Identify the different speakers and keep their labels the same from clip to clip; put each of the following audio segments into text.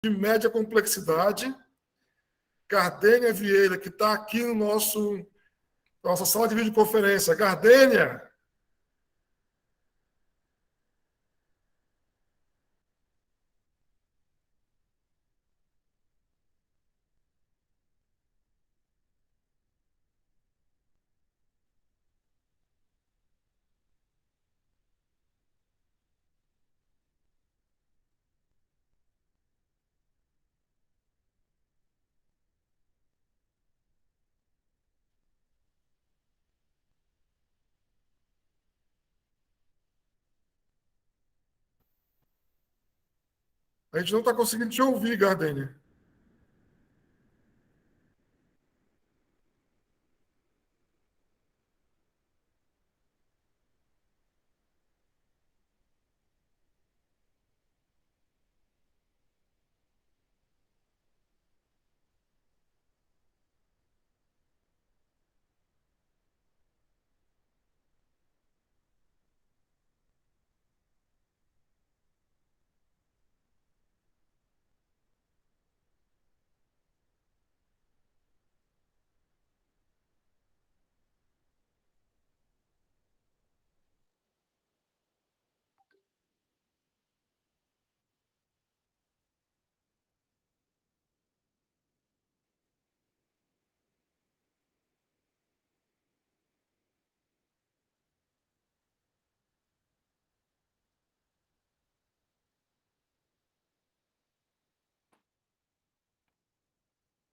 Speaker 1: de média complexidade, Gardênia Vieira, que está aqui no nossa sala de videoconferência. Gardênia! A gente não está conseguindo te ouvir, Gardênia.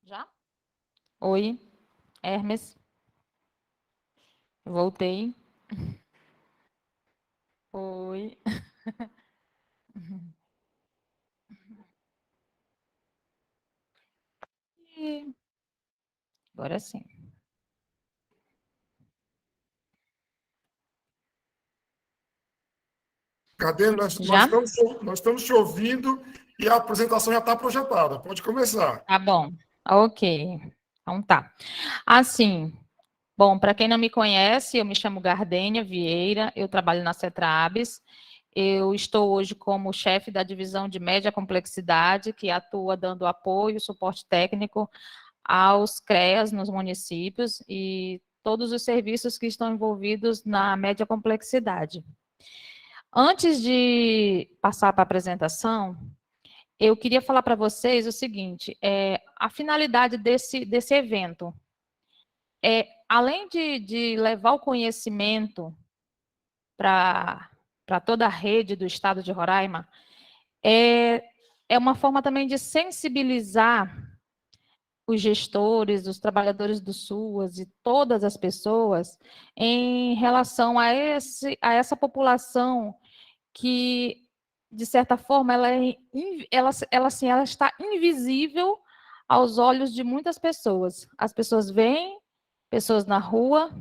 Speaker 2: Já? Oi, Hermes. Voltei. Oi. E agora sim.
Speaker 1: Gardênia,
Speaker 2: Já?
Speaker 1: nós estamos te ouvindo e a apresentação já está projetada. Pode começar.
Speaker 2: Tá bom. Ok. Então tá. Assim, bom, para quem não me conhece, eu me chamo Gardênia Vieira, eu trabalho na Cetrabes. Eu estou hoje como chefe da divisão de média complexidade, que atua dando apoio, suporte técnico aos CREAs nos municípios e todos os serviços que estão envolvidos na média complexidade. Antes de passar para a apresentação, eu queria falar para vocês o seguinte, a finalidade desse evento além de levar o conhecimento para toda a rede do estado de Roraima, é uma forma também de sensibilizar os gestores, os trabalhadores do SUAS e todas as pessoas em relação a essa população que, de certa forma, ela está invisível aos olhos de muitas pessoas. As pessoas veem pessoas na rua,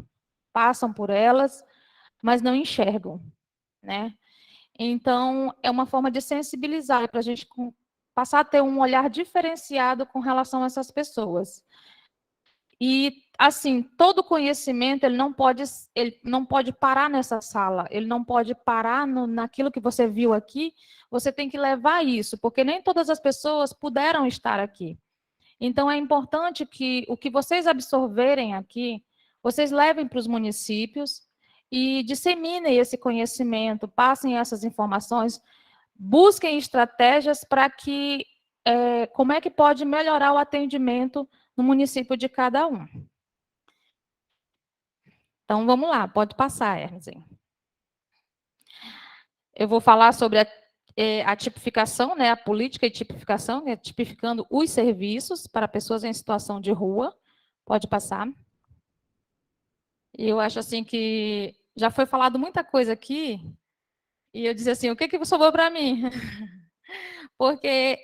Speaker 2: passam por elas, mas não enxergam, né? Então, é uma forma de sensibilizar para a gente passar a ter um olhar diferenciado com relação a essas pessoas. E, assim, todo conhecimento, ele não pode parar nessa sala, ele não pode parar naquilo que você viu aqui, você tem que levar isso, porque nem todas as pessoas puderam estar aqui. Então, é importante que o que vocês absorverem aqui, vocês levem para os municípios e disseminem esse conhecimento, passem essas informações, busquem estratégias para que, como é que pode melhorar o atendimento no município de cada um. Então, vamos lá, pode passar, Hermes. Eu vou falar sobre a tipificação, né, a política e tipificação, né, tipificando os serviços para pessoas em situação de rua. Pode passar. E eu acho assim que já foi falado muita coisa aqui, e eu disse assim, o que sobrou para mim? Porque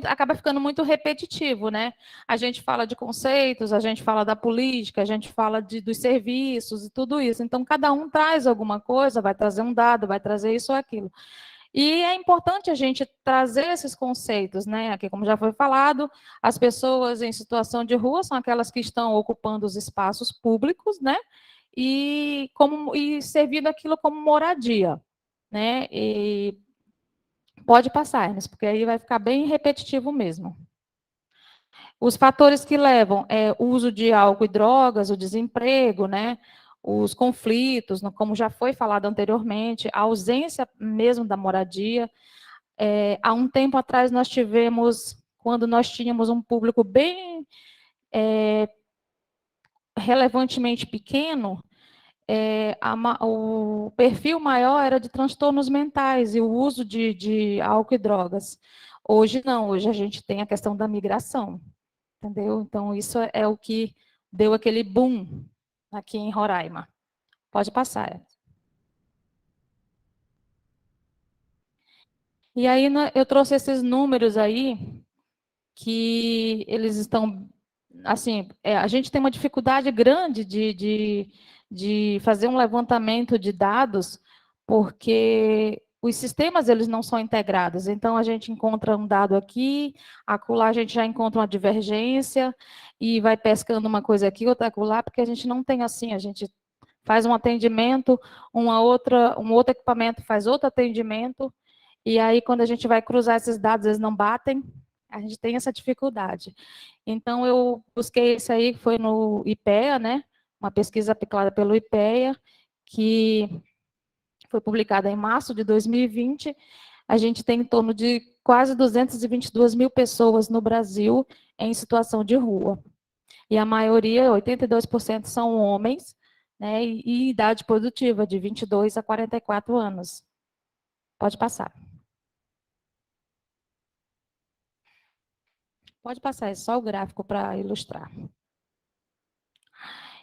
Speaker 2: acaba ficando muito repetitivo, né? A gente fala de conceitos, a gente fala da política, a gente fala dos serviços e tudo isso. Então, cada um traz alguma coisa, vai trazer um dado, vai trazer isso ou aquilo. E é importante a gente trazer esses conceitos, né? Aqui, como já foi falado, as pessoas em situação de rua são aquelas que estão ocupando os espaços públicos, né? E servindo aquilo como moradia, né? E Pode passar, Ernest, porque aí vai ficar bem repetitivo mesmo. Os fatores que levam é o uso de álcool e drogas, o desemprego, né? Os conflitos, como já foi falado anteriormente, a ausência mesmo da moradia. Há um tempo atrás nós tivemos, quando nós tínhamos um público bem relevantemente pequeno, o perfil maior era de transtornos mentais e o uso de álcool e drogas. Hoje não, hoje a gente tem a questão da migração, entendeu? Então, isso é o que deu aquele boom aqui em Roraima. Pode passar. E aí, eu trouxe esses números aí, que eles estão, assim, a gente tem uma dificuldade grande de fazer um levantamento de dados, porque os sistemas, eles não são integrados. Então, a gente encontra um dado aqui, acolá a gente já encontra uma divergência, e vai pescando uma coisa aqui, outra acolá, porque a gente não tem assim, a gente faz um atendimento, um outro equipamento faz outro atendimento, e aí, quando a gente vai cruzar esses dados, eles não batem, a gente tem essa dificuldade. Então, eu busquei isso aí, que foi no IPEA, né? Uma pesquisa aplicada pelo IPEA, que foi publicada em março de 2020. A gente tem em torno de quase 222 mil pessoas no Brasil em situação de rua. E a maioria, 82%, são homens, né? E idade produtiva, de 22 a 44 anos. Pode passar. Pode passar, é só o gráfico para ilustrar.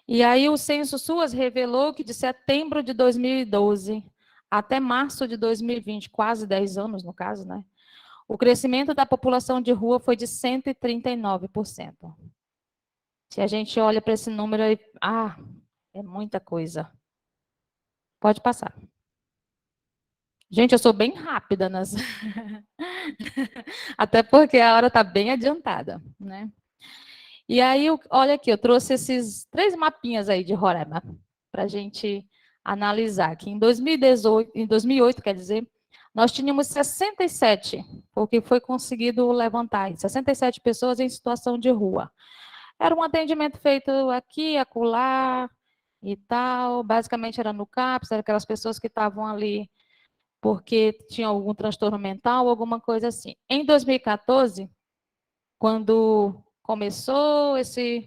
Speaker 2: E aí o censo SUAS revelou que de setembro de 2012 até março de 2020, quase 10 anos no caso, né? O crescimento da população de rua foi de 139%. Se a gente olha para esse número aí, é muita coisa. Pode passar. Gente, eu sou bem rápida nas... Até porque a hora está bem adiantada, né? E aí, olha aqui, eu trouxe esses 3 mapinhas aí de Roraima para a gente analisar. Que em 2018, em 2008, quer dizer, nós tínhamos 67, porque foi conseguido levantar, 67 pessoas em situação de rua. Era um atendimento feito aqui, acolá e tal, basicamente era no CAPS, eram aquelas pessoas que estavam ali porque tinham algum transtorno mental, alguma coisa assim. Em 2014, quando começou esse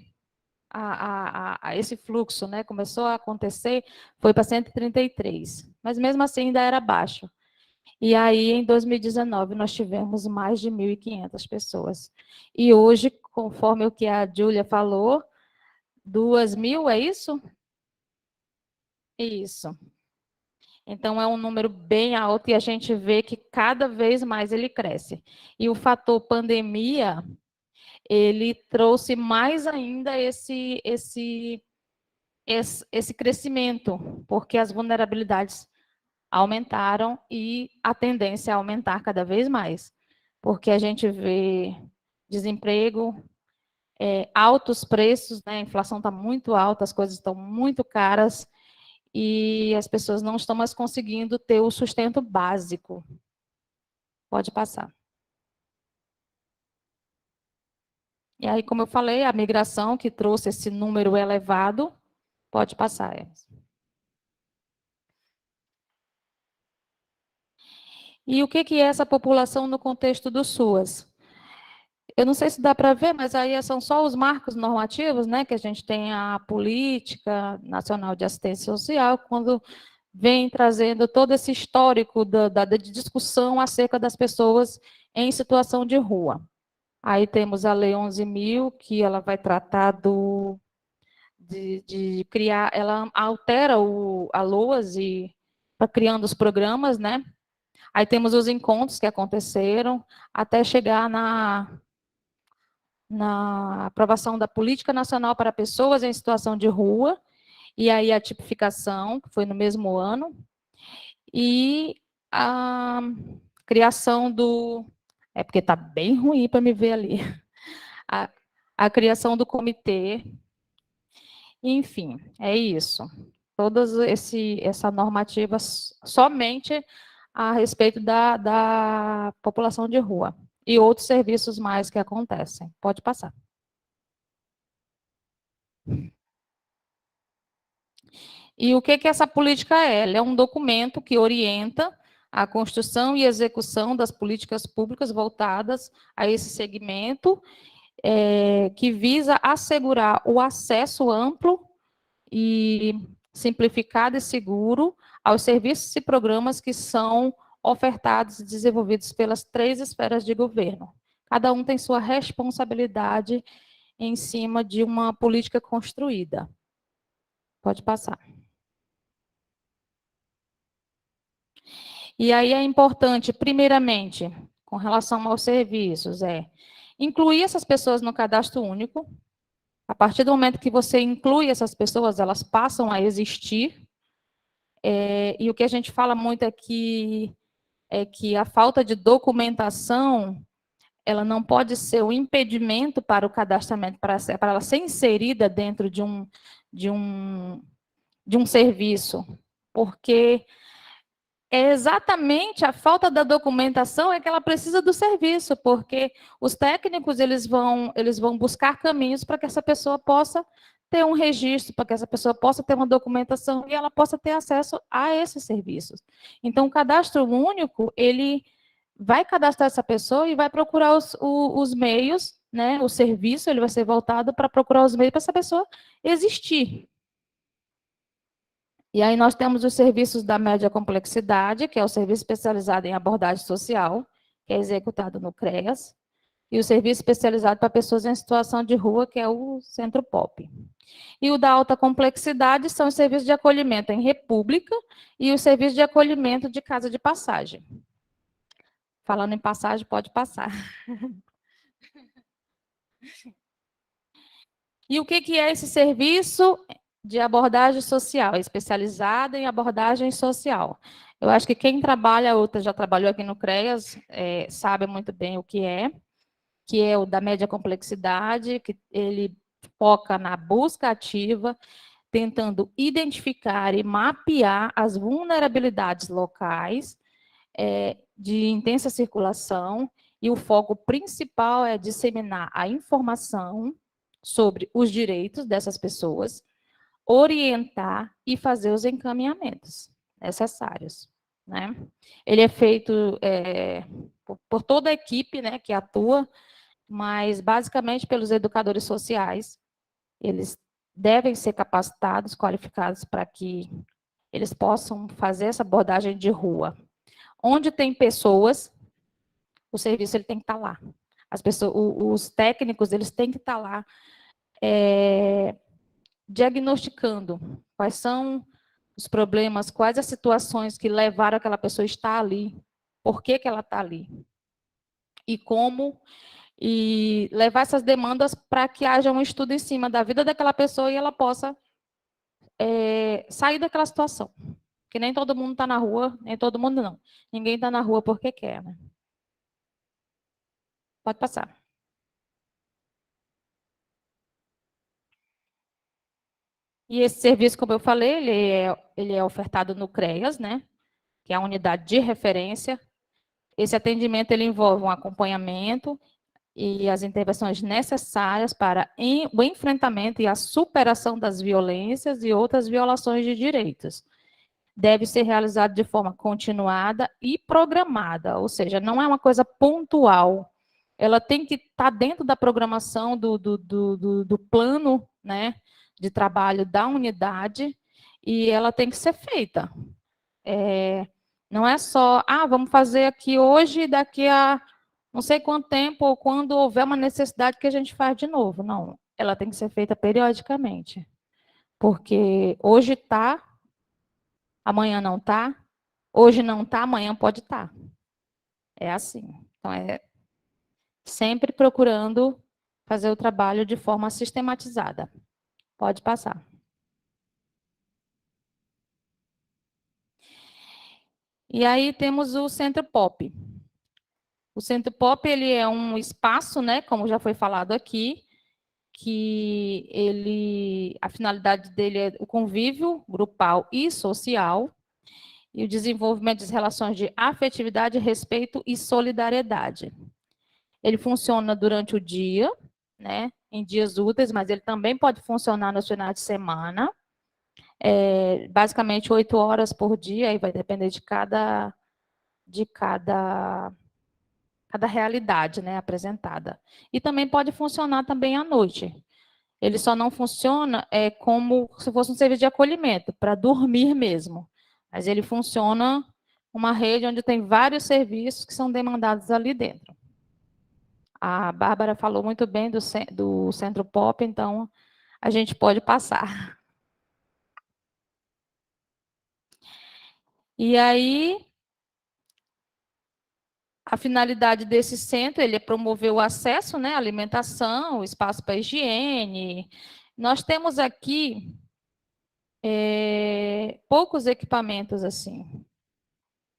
Speaker 2: fluxo, né, começou a acontecer, foi para 133, mas mesmo assim ainda era baixo. E aí, em 2019, nós tivemos mais de 1.500 pessoas. E hoje, conforme o que a Júlia falou, 2.000, é isso? Isso. Então, é um número bem alto e a gente vê que cada vez mais ele cresce. E o fator pandemia, ele trouxe mais ainda esse crescimento, porque as vulnerabilidades aumentaram e a tendência é aumentar cada vez mais, porque a gente vê desemprego, altos preços, né? A inflação está muito alta, as coisas estão muito caras e as pessoas não estão mais conseguindo ter o sustento básico. Pode passar. E aí, como eu falei, a migração que trouxe esse número elevado, pode passar. E o que é essa população no contexto do SUAS? Eu não sei se dá para ver, mas aí são só os marcos normativos, né? Que a gente tem a Política Nacional de Assistência Social, quando vem trazendo todo esse histórico da discussão acerca das pessoas em situação de rua. Aí temos a Lei 11.000, que ela vai tratar de criar, ela altera a LOAS e está criando os programas, né? Aí temos os encontros que aconteceram, até chegar na aprovação da Política Nacional para Pessoas em Situação de Rua, e aí a tipificação, que foi no mesmo ano, e a criação do... É porque está bem ruim para me ver ali. A criação do comitê, enfim, é isso. Todas essa normativa, somente a respeito da população de rua e outros serviços mais que acontecem. Pode passar. E o que essa política é? Ela é um documento que orienta a construção e execução das políticas públicas voltadas a esse segmento, que visa assegurar o acesso amplo e simplificado e seguro aos serviços e programas que são ofertados e desenvolvidos pelas 3 esferas de governo. Cada um tem sua responsabilidade em cima de uma política construída. Pode passar. E aí é importante, primeiramente, com relação aos serviços, incluir essas pessoas no cadastro único. A partir do momento que você inclui essas pessoas, elas passam a existir. E o que a gente fala muito aqui é que a falta de documentação, ela não pode ser um impedimento para o cadastramento, para ela ser inserida dentro de um serviço, porque é exatamente a falta da documentação é que ela precisa do serviço, porque os técnicos eles vão buscar caminhos para que essa pessoa possa ter um registro, para que essa pessoa possa ter uma documentação e ela possa ter acesso a esses serviços. Então, o cadastro único, ele vai cadastrar essa pessoa e vai procurar os meios, né? O serviço ele vai ser voltado para procurar os meios para essa pessoa existir. E aí nós temos os serviços da média complexidade, que é o serviço especializado em abordagem social, que é executado no CREAS, e o serviço especializado para pessoas em situação de rua, que é o Centro POP. E o da alta complexidade são os serviços de acolhimento em república e o serviço de acolhimento de casa de passagem. Falando em passagem, pode passar. E o que é esse serviço de abordagem social, especializada em abordagem social? Eu acho que quem trabalha, outra já trabalhou aqui no CREAS, sabe muito bem o que é o da média complexidade, que ele foca na busca ativa, tentando identificar e mapear as vulnerabilidades locais de intensa circulação, e o foco principal é disseminar a informação sobre os direitos dessas pessoas, orientar e fazer os encaminhamentos necessários, né? Ele é feito por toda a equipe, né, que atua, mas basicamente pelos educadores sociais. Eles devem ser capacitados, qualificados para que eles possam fazer essa abordagem de rua. Onde tem pessoas, o serviço ele tem que estar lá. As pessoas, os técnicos, eles têm que estar lá diagnosticando quais são os problemas, quais as situações que levaram aquela pessoa a estar ali, por que ela está ali, e como, e levar essas demandas para que haja um estudo em cima da vida daquela pessoa e ela possa sair daquela situação. Porque nem todo mundo está na rua, nem todo mundo não. Ninguém está na rua porque quer, né? Pode passar. E esse serviço, como eu falei, ele é ofertado no CREAS, né? Que é a unidade de referência. Esse atendimento ele envolve um acompanhamento e as intervenções necessárias para o enfrentamento e a superação das violências e outras violações de direitos. Deve ser realizado de forma continuada e programada, ou seja, não é uma coisa pontual. Ela tem que estar dentro da programação do plano, né, de trabalho da unidade, e ela tem que ser feita. Não é só, vamos fazer aqui hoje, daqui a não sei quanto tempo, ou quando houver uma necessidade que a gente faz de novo. Não, ela tem que ser feita periodicamente. Porque hoje está, amanhã não está, hoje não está, amanhã pode estar. É assim. Então, sempre procurando fazer o trabalho de forma sistematizada. Pode passar. E aí temos o Centro POP. O Centro POP ele é um espaço, né, como já foi falado aqui, que a finalidade dele é o convívio grupal e social, e o desenvolvimento das relações de afetividade, respeito e solidariedade. Ele funciona durante o dia, né, em dias úteis, mas ele também pode funcionar nos finais de semana, basicamente 8 horas por dia, aí vai depender de cada realidade, né, apresentada. E também pode funcionar também à noite. Ele só não funciona como se fosse um serviço de acolhimento, para dormir mesmo. Mas ele funciona uma rede onde tem vários serviços que são demandados ali dentro. A Bárbara falou muito bem do Centro Pop, então a gente pode passar. E aí, a finalidade desse centro, ele é promover o acesso, né, à alimentação, o espaço para higiene. Nós temos aqui poucos equipamentos assim.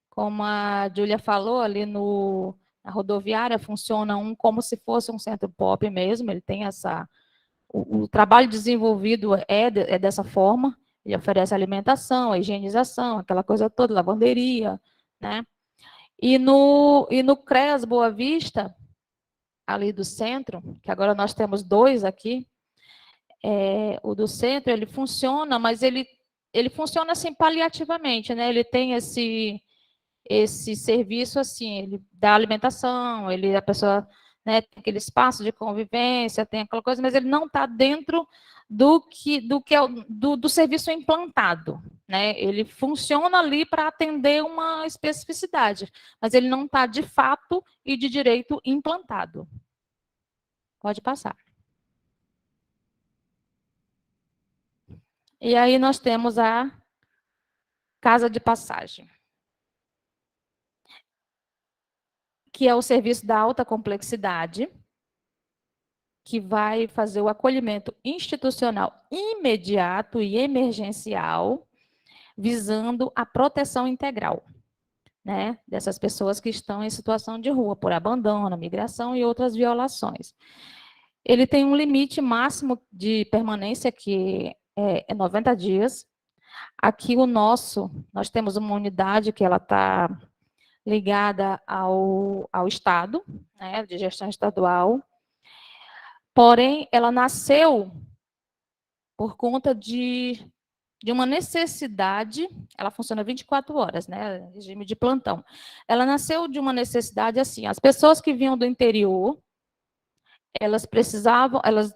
Speaker 2: Como a Júlia falou, ali na rodoviária funciona como se fosse um centro pop mesmo, ele tem o trabalho desenvolvido é dessa forma, ele oferece alimentação, a higienização, aquela coisa toda, lavanderia, né? E no CREAS Boa Vista, ali do centro, que agora nós temos 2 aqui, o do centro, ele funciona, mas ele funciona assim paliativamente, né? Ele tem esse serviço assim, ele dá alimentação, a pessoa, né, tem aquele espaço de convivência, tem aquela coisa, mas ele não está dentro do que é do serviço implantado, né? Ele funciona ali para atender uma especificidade, mas ele não está de fato e de direito implantado. Pode passar. E aí nós temos a casa de passagem, que é o serviço da alta complexidade, que vai fazer o acolhimento institucional imediato e emergencial, visando a proteção integral, né, dessas pessoas que estão em situação de rua, por abandono, migração e outras violações. Ele tem um limite máximo de permanência, que é 90 dias. Aqui nós temos uma unidade que ela está ligada ao Estado, né, de gestão estadual, porém, ela nasceu por conta de uma necessidade, ela funciona 24 horas, né, regime de plantão. Ela nasceu de uma necessidade assim, as pessoas que vinham do interior, elas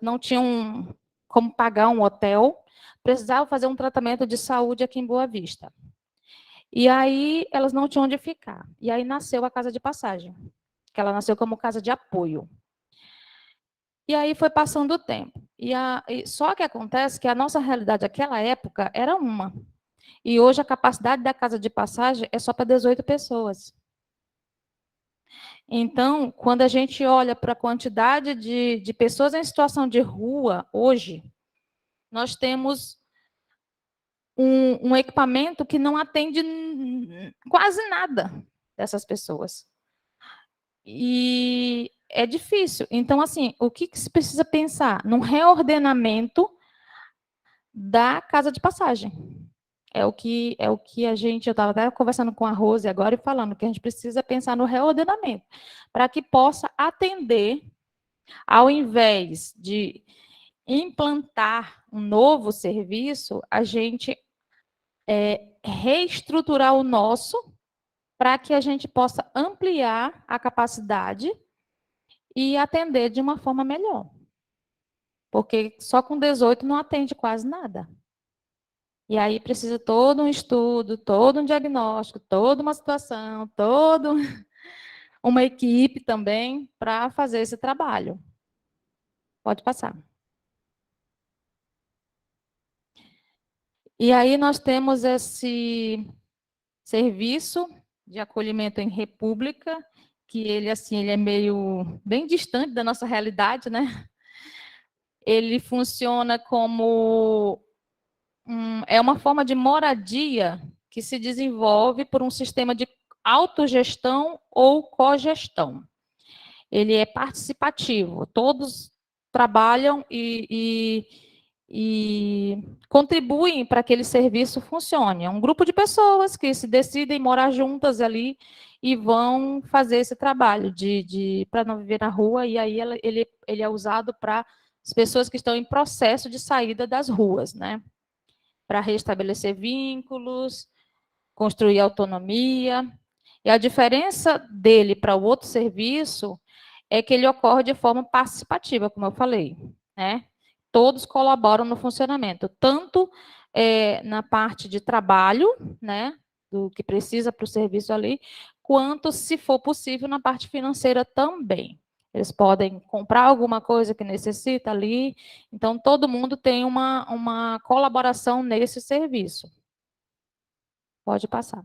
Speaker 2: não tinham como pagar um hotel, precisavam fazer um tratamento de saúde aqui em Boa Vista. E aí elas não tinham onde ficar. E aí nasceu a casa de passagem, que ela nasceu como casa de apoio. E aí foi passando o tempo. Só que acontece que a nossa realidade naquela época era uma. E hoje a capacidade da casa de passagem é só para 18 pessoas. Então, quando a gente olha para a quantidade de pessoas em situação de rua hoje, nós temos um equipamento que não atende quase nada dessas pessoas. E é difícil. Então, assim, o que se precisa pensar? Num reordenamento da casa de passagem. É o que a gente, eu estava até conversando com a Rose agora e falando que a gente precisa pensar no reordenamento, para que possa atender, ao invés de implantar um novo serviço, a gente reestruturar o nosso, para que a gente possa ampliar a capacidade e atender de uma forma melhor. Porque só com 18 não atende quase nada. E aí precisa todo um estudo, todo um diagnóstico, toda uma situação, toda uma equipe também para fazer esse trabalho. Pode passar. E aí nós temos esse serviço de acolhimento em república, que ele assim, ele é meio bem distante da nossa realidade, né? Ele funciona como é uma forma de moradia que se desenvolve por um sistema de autogestão ou cogestão. Ele é participativo, todos trabalham e e contribuem para que aquele serviço funcione. É um grupo de pessoas que se decidem morar juntas ali e vão fazer esse trabalho para não viver na rua, e aí ele é usado para as pessoas que estão em processo de saída das ruas, né? Para restabelecer vínculos, construir autonomia. E a diferença dele para o outro serviço é que ele ocorre de forma participativa, como eu falei, né? Todos colaboram no funcionamento, tanto na parte de trabalho, né, do que precisa para o serviço ali, quanto, se for possível, na parte financeira também. Eles podem comprar alguma coisa que necessita ali, então todo mundo tem uma colaboração nesse serviço. Pode passar.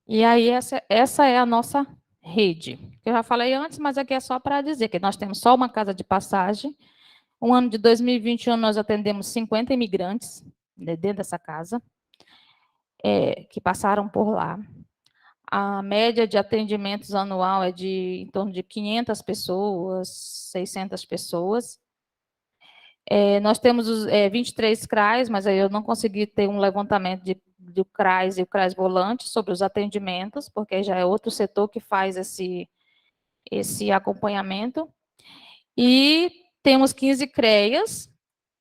Speaker 2: E aí, essa é a nossa rede. Eu já falei antes, mas aqui é só para dizer que nós temos só uma casa de passagem. No ano de 2021, nós atendemos 50 imigrantes dentro dessa casa, que passaram por lá. A média de atendimentos anual é de em torno de 500 pessoas, 600 pessoas. Nós temos os 23 CRAs, mas aí eu não consegui ter um levantamento do CRAs e o CRAs volante sobre os atendimentos, porque já é outro setor que faz esse acompanhamento. E temos 15 CREAs,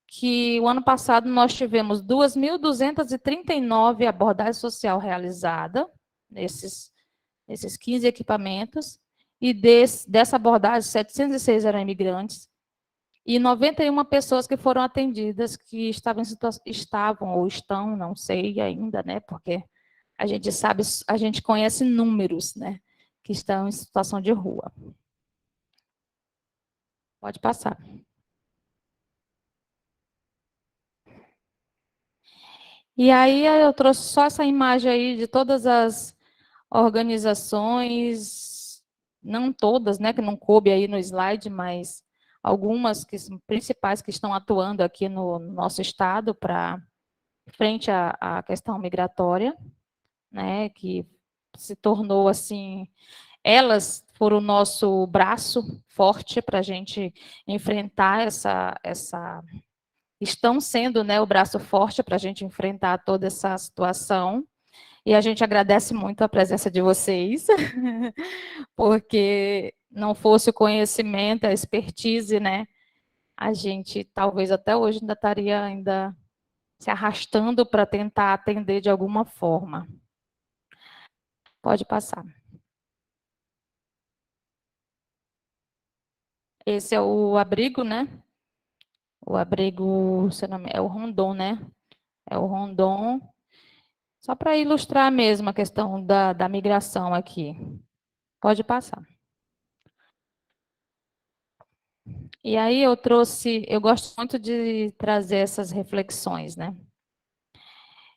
Speaker 2: que o ano passado nós tivemos 2.239 abordagens social realizada nesses 15 equipamentos, e dessa abordagem, 706 eram imigrantes, e 91 pessoas que foram atendidas que estavam ou estão, não sei ainda, né? Porque a gente sabe, a gente conhece números, né? Que estão em situação de rua. Pode passar. E aí eu trouxe só essa imagem aí de todas as organizações, não todas, né? Que não coube aí no slide, mas algumas que são principais que estão atuando aqui no nosso estado para frente à questão migratória, né, que se tornou assim, elas foram o nosso braço forte para a gente enfrentar estão sendo, né, o braço forte para a gente enfrentar toda essa situação, e a gente agradece muito a presença de vocês, porque não fosse o conhecimento, a expertise, né, a gente talvez até hoje ainda estaria se arrastando para tentar atender de alguma forma. Pode passar. Esse é o abrigo, né? O abrigo, é o Rondon, né? É o Rondon. Só para ilustrar mesmo a questão da migração aqui. Pode passar. E aí eu gosto muito de trazer essas reflexões, né?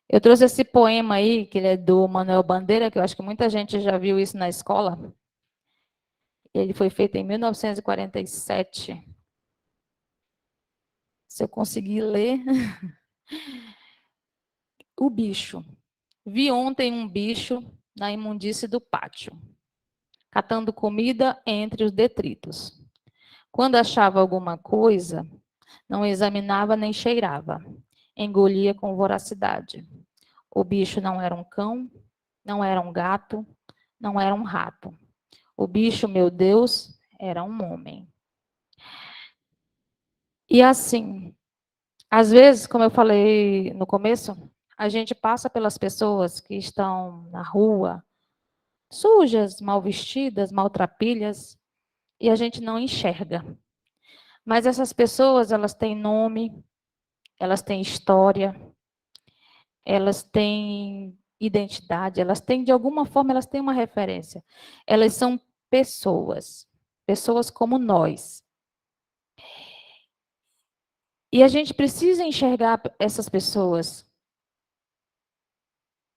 Speaker 2: Eu trouxe esse poema aí, que ele é do Manuel Bandeira, que eu acho que muita gente já viu isso na escola. Ele foi feito em 1947. Se eu conseguir ler. O bicho. Vi ontem um bicho na imundície do pátio, catando comida entre os detritos. Quando achava alguma coisa, não examinava nem cheirava, engolia com voracidade. O bicho não era um cão, não era um gato, não era um rato. O bicho, meu Deus, era um homem. E assim, às vezes, como eu falei no começo, a gente passa pelas pessoas que estão na rua, sujas, mal vestidas, maltrapilhas, e a gente não enxerga. Mas essas pessoas, elas têm nome, elas têm história, elas têm identidade, elas têm, de alguma forma, elas têm uma referência. Elas são pessoas, pessoas como nós. E a gente precisa enxergar essas pessoas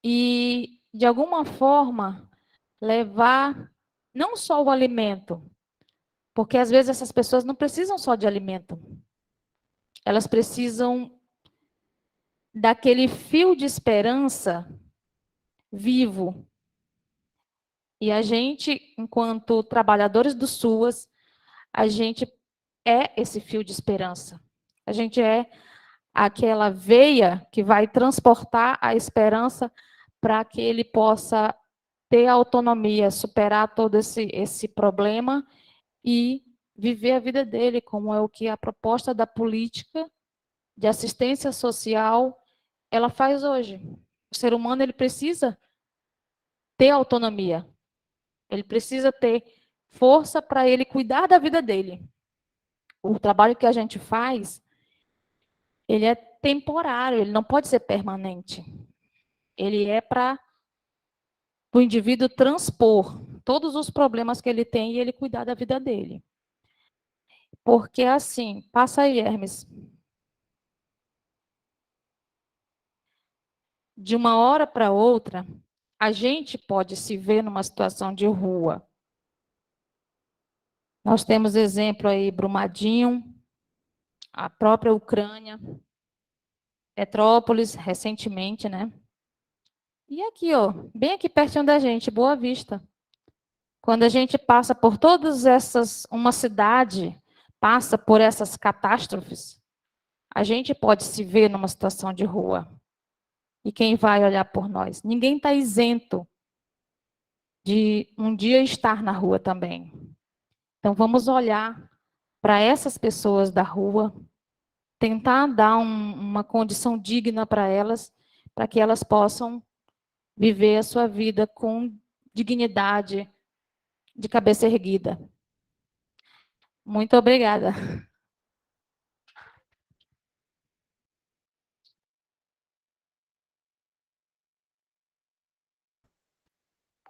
Speaker 2: e, de alguma forma, levar não só o alimento, porque às vezes essas pessoas não precisam só de alimento, elas precisam daquele fio de esperança vivo. E a gente, enquanto trabalhadores do SUAS, a gente é esse fio de esperança. A gente é aquela veia que vai transportar a esperança para que ele possa ter autonomia, superar todo esse problema e viver a vida dele, como é o que a proposta da política de assistência social ela faz hoje. O ser humano ele precisa ter autonomia, ele precisa ter força para ele cuidar da vida dele. O trabalho que a gente faz, ele é temporário, ele não pode ser permanente. Ele é para o indivíduo transpor todos os problemas que ele tem e ele cuidar da vida dele. Porque assim, passa aí, Hermes. De uma hora para outra, a gente pode se ver numa situação de rua. Nós temos exemplo aí, Brumadinho, a própria Ucrânia, Petrópolis, recentemente, né? E aqui, ó, bem aqui pertinho da gente, Boa Vista. Quando a gente passa por todas essas, uma cidade passa por essas catástrofes, a gente pode se ver numa situação de rua. E quem vai olhar por nós? Ninguém está isento de um dia estar na rua também. Então, vamos olhar para essas pessoas da rua, tentar dar uma condição digna para elas, para que elas possam viver a sua vida com dignidade, de cabeça erguida. Muito obrigada.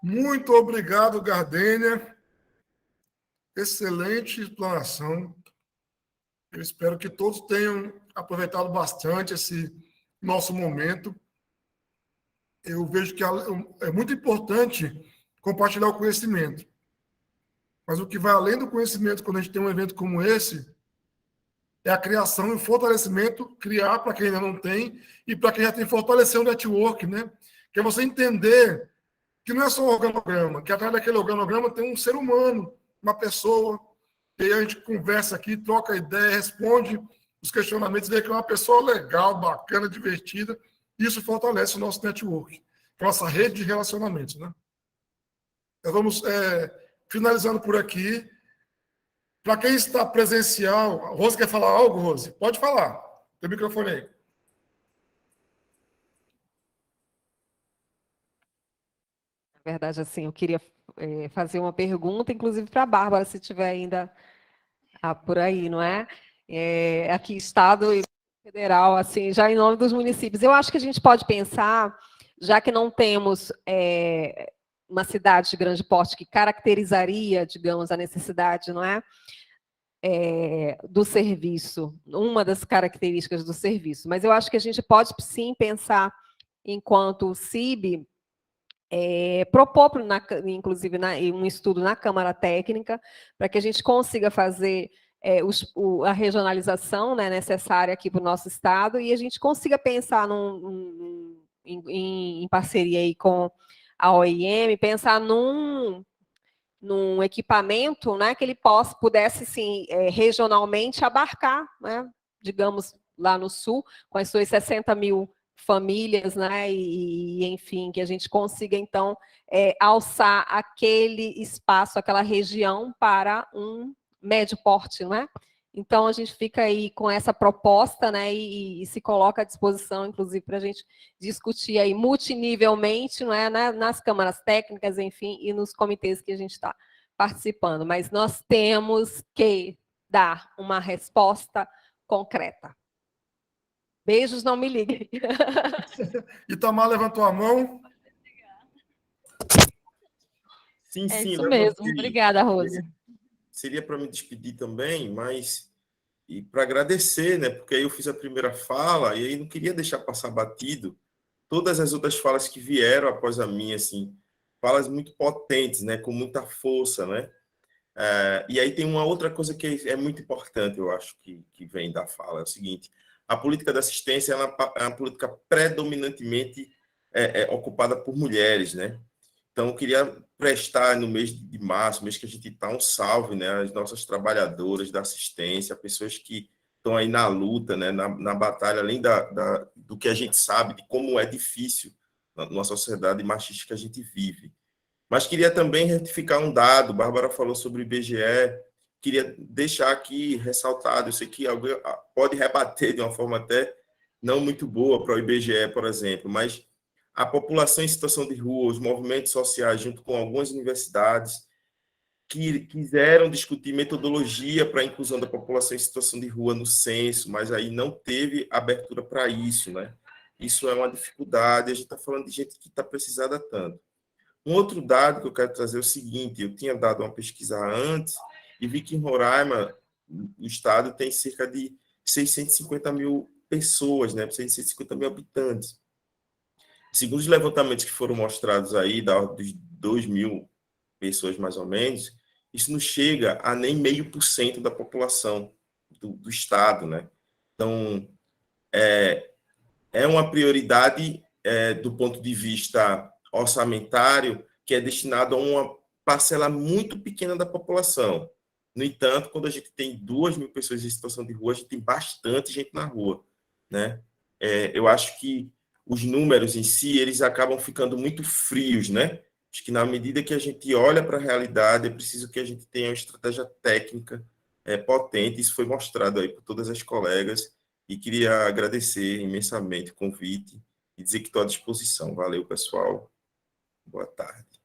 Speaker 1: Muito obrigado, Gardênia. Excelente explanação. Eu espero que todos tenham aproveitado bastante esse nosso momento. Eu vejo que é muito importante compartilhar o conhecimento. Mas o que vai além do conhecimento quando a gente tem um evento como esse é a criação e o fortalecimento, criar para quem ainda não tem e para quem já tem, fortalecer o network, né? Que é você entender que não é só um organograma, que atrás daquele organograma tem um ser humano, uma pessoa, e aí a gente conversa aqui, troca ideia, responde os questionamentos, vê que é uma pessoa legal, bacana, divertida, e isso fortalece o nosso network, nossa rede de relacionamentos, né? Nós vamos finalizando por aqui. Para quem está presencial, a Rose quer falar algo, Rose? Pode falar. Tem o microfone aí.
Speaker 3: Na verdade, assim, eu queria fazer uma pergunta, inclusive para a Bárbara, se tiver ainda por aí, não é? Aqui, Estado e Federal, assim, já em nome dos municípios. Eu acho que a gente pode pensar, já que não temos uma cidade de grande porte que caracterizaria, digamos, a necessidade, não é? Do serviço, uma das características do serviço. Mas eu acho que a gente pode, sim, pensar, enquanto CIB, propor, inclusive, um estudo na Câmara Técnica, para que a gente consiga fazer a regionalização, né, necessária aqui para o nosso Estado, e a gente consiga pensar em parceria aí com a OIM, pensar num equipamento, né, que ele pudesse, sim, regionalmente abarcar, né, digamos, lá no Sul, com as suas 60 mil famílias, né, e enfim, que a gente consiga, então, alçar aquele espaço, aquela região para um médio porte, não é? Então, a gente fica aí com essa proposta, né, e se coloca à disposição, inclusive, para a gente discutir aí multinivelmente, não é, nas câmaras técnicas, enfim, e nos comitês que a gente está participando. Mas nós temos que dar uma resposta concreta. Beijos, não me liguem.
Speaker 1: Itamar levantou a mão.
Speaker 4: Sim, sim.
Speaker 2: Isso mesmo. Obrigada, Rose.
Speaker 4: Seria para me despedir também, mas e para agradecer, né? Porque aí eu fiz a primeira fala e aí não queria deixar passar batido todas as outras falas que vieram após a minha, assim, falas muito potentes, né? Com muita força, né? E aí tem uma outra coisa que é muito importante, eu acho, que vem da fala, é o seguinte: a política da assistência ela é uma política predominantemente ocupada por mulheres, né? Então, eu queria prestar, no mês de março, mês que a gente está, um salve, né, às nossas trabalhadoras da assistência, pessoas que estão aí na luta, né, na batalha, além do que a gente sabe, de como é difícil numa sociedade machista que a gente vive. Mas queria também retificar um dado, Bárbara falou sobre o IBGE, queria deixar aqui ressaltado, eu sei que alguém pode rebater de uma forma até não muito boa para o IBGE, por exemplo, mas a população em situação de rua, os movimentos sociais, junto com algumas universidades, que quiseram discutir metodologia para a inclusão da população em situação de rua no censo, mas aí não teve abertura para isso, né? Isso é uma dificuldade, a gente está falando de gente que está precisada tanto. Um outro dado que eu quero trazer é o seguinte, eu tinha dado uma pesquisa antes e vi que em Roraima, o estado tem cerca de 650 mil pessoas, né? 650 mil habitantes. Segundo os levantamentos que foram mostrados aí, da ordem dos 2 mil pessoas mais ou menos, isso não chega a nem 0,5% da população do estado, né? Então, é uma prioridade do ponto de vista orçamentário que é destinado a uma parcela muito pequena da população. No entanto, quando a gente tem 2 mil pessoas em situação de rua, a gente tem bastante gente na rua, né? Eu acho que os números em si, eles acabam ficando muito frios, né? Acho que na medida que a gente olha para a realidade, é preciso que a gente tenha uma estratégia técnica potente. Isso foi mostrado aí por todas as colegas e queria agradecer imensamente o convite e dizer que estou à disposição. Valeu, pessoal. Boa tarde.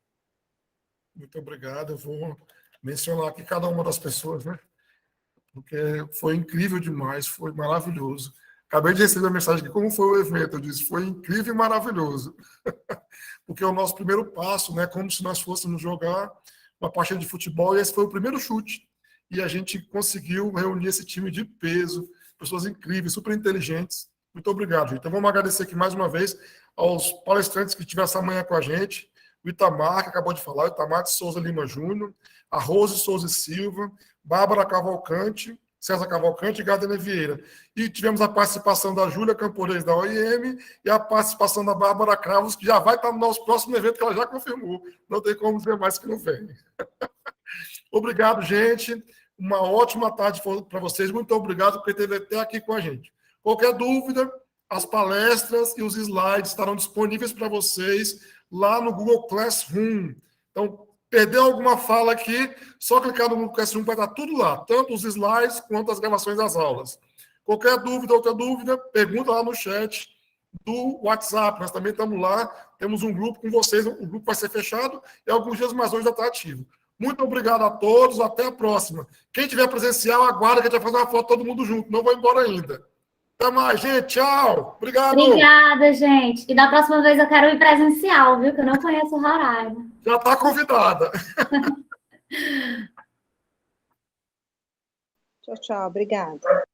Speaker 1: Muito obrigado. Eu vou mencionar aqui cada uma das pessoas, né? Porque foi incrível demais, foi maravilhoso. Acabei de receber a mensagem aqui, como foi o evento? Eu disse, foi incrível e maravilhoso. Porque é o nosso primeiro passo, né? Como se nós fôssemos jogar uma partida de futebol, e esse foi o primeiro chute. E a gente conseguiu reunir esse time de peso, pessoas incríveis, super inteligentes. Muito obrigado, gente. Então, vamos agradecer aqui mais uma vez aos palestrantes que estiveram essa manhã com a gente, o Itamar, que acabou de falar, o Itamar de Souza Lima Júnior, a Rose Souza Silva, Bárbara Cavalcante, César Cavalcante e Gardner Vieira. E tivemos a participação da Júlia Camporês, da OIM, e a participação da Bárbara Cravos, que já vai estar no nosso próximo evento, que ela já confirmou. Não tem como dizer mais que não vem. Obrigado, gente. Uma ótima tarde para vocês. Muito obrigado por ter até aqui com a gente. Qualquer dúvida, as palestras e os slides estarão disponíveis para vocês lá no Google Classroom. Então, perdeu alguma fala aqui, só clicar no Google Classroom, vai estar tudo lá, tanto os slides quanto as gravações das aulas. Qualquer dúvida, outra dúvida, pergunta lá no chat do WhatsApp. Nós também estamos lá, temos um grupo com vocês, o grupo vai ser fechado e alguns dias mais hoje já está ativo. Muito obrigado a todos, até a próxima. Quem tiver presencial, aguarda que a gente vai fazer uma foto todo mundo junto, não vou embora ainda. Até mais, gente, tchau. Obrigado.
Speaker 5: Obrigada, gente. E da próxima vez eu quero ir presencial, viu? Que eu não conheço o Roraima.
Speaker 1: Já está convidada.
Speaker 6: Tchau, tchau. Obrigada.